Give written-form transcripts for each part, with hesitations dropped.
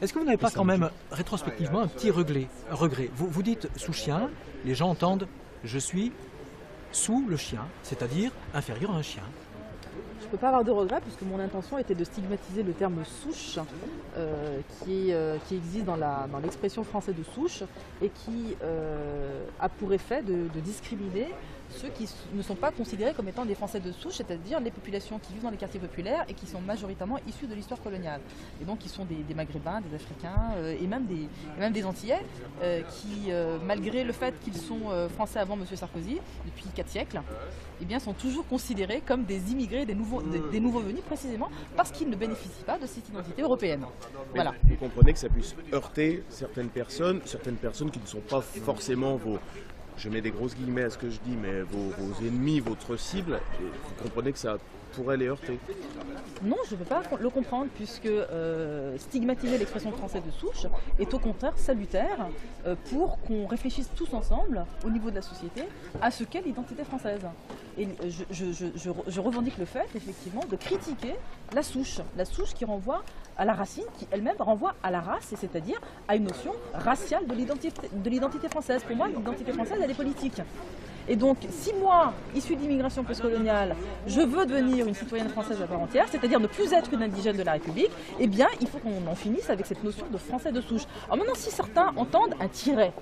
Est-ce que vous n'avez pas quand même rétrospectivement un petit regret? Vous dites sous chien, les gens entendent je suis sous le chien, c'est-à-dire inférieur à un chien. Je ne peux pas avoir de regret puisque mon intention était de stigmatiser le terme souche qui existe dans l'expression française de souche et qui a pour effet de discriminer ceux qui ne sont pas considérés comme étant des Français de souche, c'est-à-dire les populations qui vivent dans les quartiers populaires et qui sont majoritairement issues de l'histoire coloniale. Et donc qui sont des Maghrébins, des Africains et même des Antillais qui, malgré le fait qu'ils sont français avant M. Sarkozy, depuis 4 siècles, eh bien, sont toujours considérés comme des immigrés, des nouveaux venus, précisément parce qu'ils ne bénéficient pas de cette identité européenne. Voilà. Vous comprenez que ça puisse heurter certaines personnes qui ne sont pas forcément vos... Je mets des grosses guillemets à ce que je dis, mais vos ennemis, votre cible, et vous comprenez que ça pourrait les heurter? Non, je ne peux pas le comprendre, puisque stigmatiser l'expression français de souche est au contraire salutaire pour qu'on réfléchisse tous ensemble, au niveau de la société, à ce qu'est l'identité française. Et je revendique le fait, effectivement, de critiquer la souche qui renvoie à la racine, qui elle-même renvoie à la race, c'est-à-dire à une notion raciale de l'identité française. Pour moi, l'identité française, elle est politique. Et donc, si moi, issue d'immigration postcoloniale, je veux devenir une citoyenne française à part entière, c'est-à-dire ne plus être une indigène de la République, eh bien, il faut qu'on en finisse avec cette notion de français de souche. Alors maintenant, si certains entendent un tiret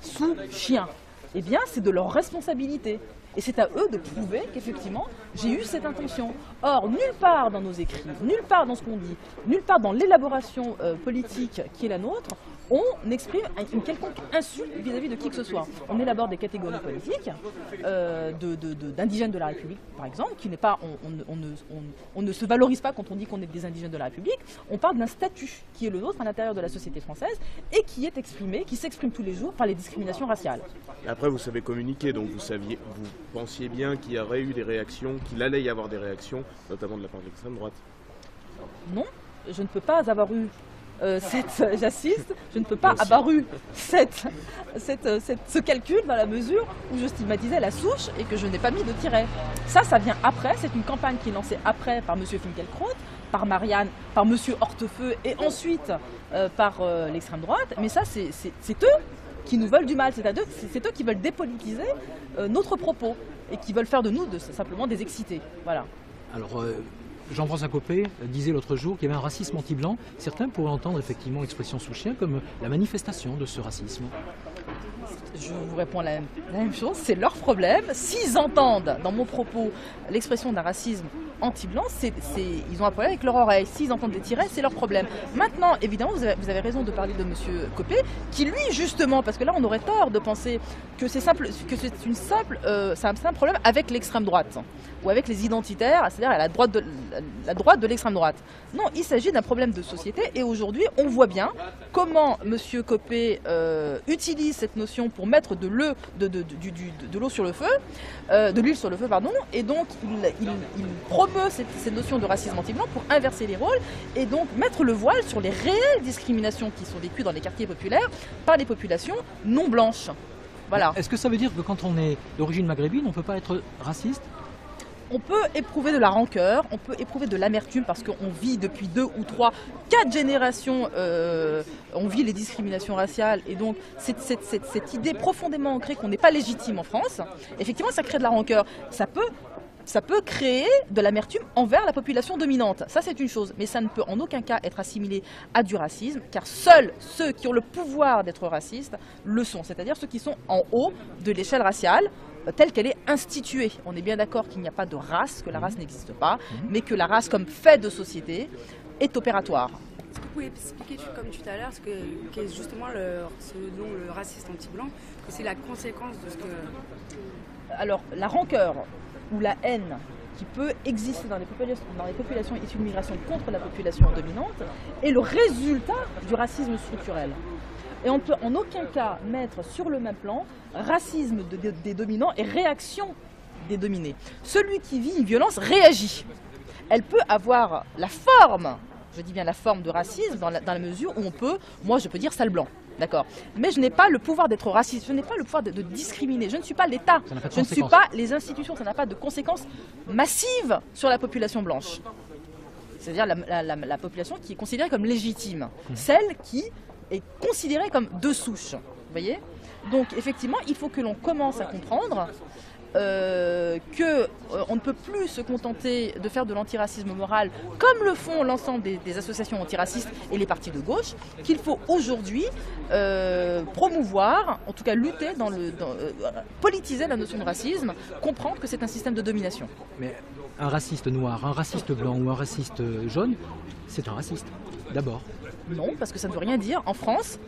sous chien, eh bien, c'est de leur responsabilité. Et c'est à eux de prouver qu'effectivement, j'ai eu cette intention. Or, nulle part dans nos écrits, nulle part dans ce qu'on dit, nulle part dans l'élaboration politique qui est la nôtre, on exprime une quelconque insulte vis-à-vis de qui que ce soit. On élabore des catégories politiques d'indigènes de la République, par exemple, qui n'est pas, on ne se valorise pas quand on dit qu'on est des indigènes de la République. On parle d'un statut qui est le nôtre à l'intérieur de la société française et qui est exprimé, qui s'exprime tous les jours par les discriminations raciales. Et après, vous savez communiquer, donc vous pensiez bien qu'il y aurait eu des réactions, qu'il allait y avoir des réactions, notamment de la part de l'extrême droite. Non, je ne peux pas avoir eu j'assiste, je ne peux pas avoir eu ce calcul dans la mesure où je stigmatisais la souche et que je n'ai pas mis de tiret. Ça vient après, c'est une campagne qui est lancée après par M. Finkielkraut, par Marianne, par M. Hortefeux et ensuite par l'extrême droite. Mais ça, c'est eux qui nous veulent du mal, c'est eux qui veulent dépolitiser notre propos et qui veulent faire de nous simplement des excités. Voilà. Alors, Jean-François Copé disait l'autre jour qu'il y avait un racisme anti-blanc. Certains pourraient entendre effectivement l'expression sous chien comme la manifestation de ce racisme. Je vous réponds la même chose, c'est leur problème. S'ils entendent dans mon propos l'expression d'un racisme anti-blanc, ils ont un problème avec leur oreille. S'ils entendent des tirets, c'est leur problème. Maintenant, évidemment, vous avez raison de parler de M. Copé, qui lui, justement, parce que là, on aurait tort de penser que c'est un simple problème avec l'extrême droite, ou avec les identitaires, c'est-à-dire à la droite de l'extrême droite. Non, il s'agit d'un problème de société, et aujourd'hui, on voit bien comment M. Copé utilise cette notion pour mettre de l'eau sur le feu, de l'huile sur le feu, pardon, et donc il promeut cette notion de racisme anti-blanc pour inverser les rôles et donc mettre le voile sur les réelles discriminations qui sont vécues dans les quartiers populaires par les populations non blanches. Voilà. Est-ce que ça veut dire que quand on est d'origine maghrébine, on ne peut pas être raciste ? On peut éprouver de la rancœur, on peut éprouver de l'amertume parce qu'on vit depuis 2 ou 3, 4 générations, on vit les discriminations raciales et donc cette idée profondément ancrée qu'on n'est pas légitime en France, effectivement ça crée de la rancœur. Ça peut créer de l'amertume envers la population dominante, ça c'est une chose, mais ça ne peut en aucun cas être assimilé à du racisme, car seuls ceux qui ont le pouvoir d'être racistes le sont, c'est-à-dire ceux qui sont en haut de l'échelle raciale, telle qu'elle est instituée. On est bien d'accord qu'il n'y a pas de race, que la race n'existe pas, mais que la race comme fait de société est opératoire. Est-ce que vous pouvez expliquer, comme tout à l'heure, ce qu'est justement ce dont le racisme anti-blanc, que c'est la conséquence de ce que... Alors, la rancœur ou la haine qui peut exister dans les populations issues de migration contre la population dominante est le résultat du racisme structurel. Et on ne peut en aucun cas mettre sur le même plan racisme des dominants et réaction des dominés. Celui qui vit une violence réagit. Elle peut avoir la forme, je dis bien la forme de racisme, dans la mesure où on peut, moi je peux dire sale blanc. D'accord. Mais je n'ai pas le pouvoir d'être raciste, je n'ai pas le pouvoir de discriminer, je ne suis pas l'État, je ne suis pas les institutions, ça n'a pas de conséquences massives sur la population blanche. c'est-à-dire la population qui est considérée comme légitime, celle qui est considérée comme de souche. Vous voyez? Donc effectivement, il faut que l'on commence à comprendre qu'on ne peut plus se contenter de faire de l'antiracisme moral comme le font l'ensemble des associations antiracistes et les partis de gauche, qu'il faut aujourd'hui promouvoir, en tout cas lutter, politiser la notion de racisme, comprendre que c'est un système de domination. Mais un raciste noir, un raciste blanc ou un raciste jaune, c'est un raciste, d'abord. Non, parce que ça ne veut rien dire. En France,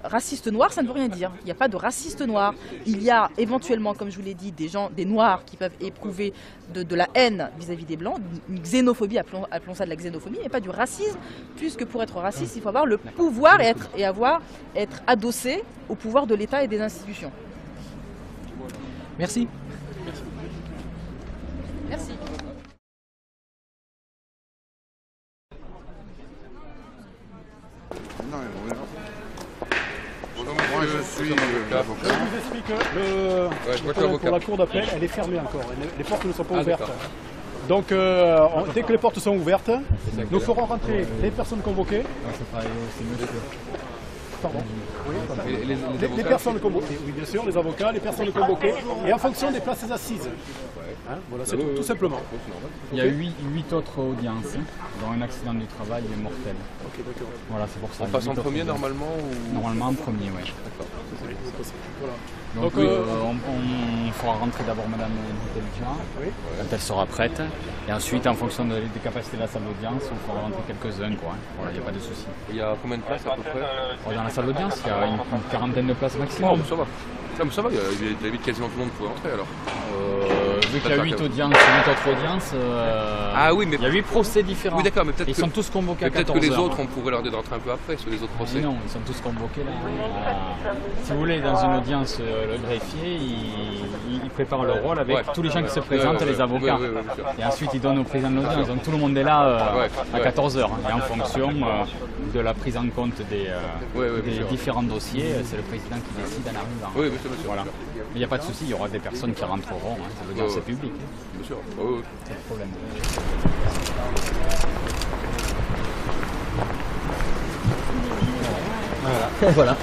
raciste noir, ça ne veut rien dire. Il n'y a pas de raciste noir. Il y a éventuellement, comme je vous l'ai dit, des noirs qui peuvent éprouver de la haine vis-à-vis des blancs, une xénophobie, appelons ça de la xénophobie, mais pas du racisme, puisque pour être raciste, il faut avoir le pouvoir et être adossé au pouvoir de l'État et des institutions. Merci. Merci. Moi, je suis avocat. Je vous explique que pour la cour d'appel, elle est fermée encore. Les portes ne sont pas ouvertes. Donc, dès que les portes sont ouvertes, nous ferons rentrer les personnes convoquées. Pardon. Oui, les personnes convoquées, oui, bien sûr, les avocats, les personnes convoquées, et en fonction des places assises. Hein, voilà, c'est tout simplement. Il y a 8 autres audiences, dont un accident du travail est mortel. Ok, d'accord. Voilà, c'est pour ça. On passe en premier normalement ou... Normalement en premier, oui. D'accord. Voilà. Donc on fera rentrer d'abord Madame Intelligent, quand elle sera prête. Et ensuite, en fonction des capacités de la salle d'audience, on fera rentrer quelques-uns, quoi. Voilà, il n'y a pas de souci. Il y a combien de places à peu près? Dans la salle d'audience, il y a une quarantaine de places maximum. Oh, ça va. Ça va, il y a quasiment tout le monde pouvait entrer alors. Vu qu'il y a 8 audiences, 8 autres audiences, ah oui, mais il y a 8 procès différents. Oui, d'accord, mais peut-être ils sont tous convoqués à 14h. Peut-être que les autres, on pourrait leur dire de rentrer un peu après sur les autres procès. Non, ils sont tous convoqués là. Si vous voulez, dans une audience, le greffier, il prépare le rôle avec tous les gens qui se présentent, les avocats. Et ensuite, il donne au président de l'audience. Donc tout le monde est là à 14h. Et en fonction de la prise en compte des différents dossiers, c'est le président qui décide en arrivant. Oui, bien sûr. Voilà. Il n'y a pas de souci, il y aura des personnes qui rentreront. Ça veut dire que c'est public. Bien sûr. Pas de problème. Voilà.